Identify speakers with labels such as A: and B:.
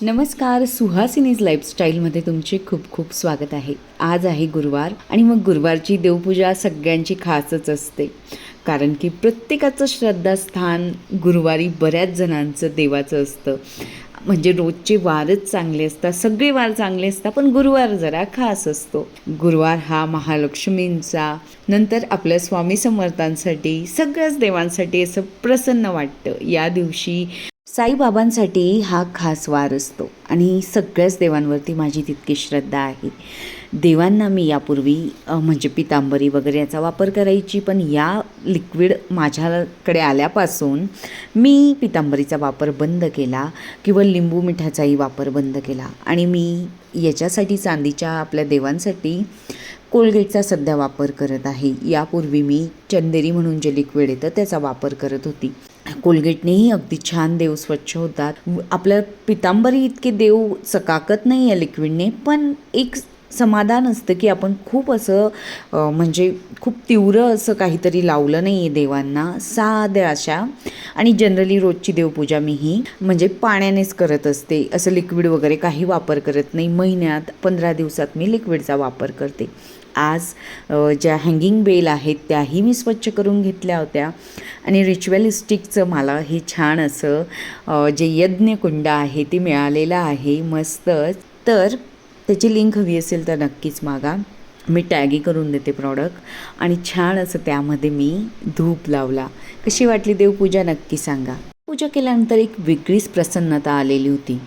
A: नमस्कार, सुहासिनीज लाईफस्टाईलमध्ये तुमचे खूप खूप स्वागत आहे. आज आहे गुरुवार आणि मग गुरुवारची देवपूजा सगळ्यांची खासच असते. कारण की प्रत्येकाचं श्रद्धास्थान गुरुवारी बऱ्याच जणांचं देवाचं असतं. म्हणजे रोजचे वारच चांगले असतात, सगळे वार चांगले असतात, पण गुरुवार जरा खास असतो. गुरुवार हा महालक्ष्मींचा, नंतर आपल्या स्वामी समर्थांसाठी, सगळ्याच देवांसाठी असं प्रसन्न वाटतं. या दिवशी साईबाबांसाठी हा खास वार असतो आणि सगळ्याच देवांवरती माझी तितकी श्रद्धा आहे. देवांना मी यापूर्वी म्हणजे पितांबरी वगैरे याचा वापर करायची, पण या लिक्विड माझ्याकडे आल्यापासून मी पितांबरीचा वापर बंद केला किंवा लिंबू मिठाचाही वापर बंद केला आणि मी याच्यासाठी चांदीच्या आपल्या देवांसाठी कोलगेटचा सध्या वापर करत आहे. यापूर्वी मी चंदेरी म्हणून जे लिक्विड येतं त्याचा वापर करत होती. कोलगेटनेही अगदी छान देव स्वच्छ होतात. आपल्या पितांबरी इतके देव चकाकत नाही या लिक्विडने, पण एक समाधान असतं की आपण खूप असं म्हणजे खूप तीव्र असं काहीतरी लावलं नाही आहे देवांना, साध्या अशा. आणि जनरली रोजची देवपूजा मी ही म्हणजे पाण्यानेच करत असते, असं लिक्विड वगैरे काही वापर करत नाही. महिन्यात 15 दिवसात मी लिक्विडचा वापर करते. आज ज्या हँगिंग बेल आहेत त्याही मी स्वच्छ करून घेतल्या होत्या आणि रिच्युअलिस्टिकचं मला हे छान असं जे यज्ञकुंड आहे ते मिळालेलं आहे मस्तच. तर त्याची लिंक हवी असेल तर नक्कीच मागा, मी टॅगही करून देते प्रॉडक्ट. आणि छान असं त्यामध्ये मी धूप लावला. कशी वाटली देवपूजा नक्की सांगा. पूजा केल्यानंतर एक वेगळीच प्रसन्नता आलेली होती.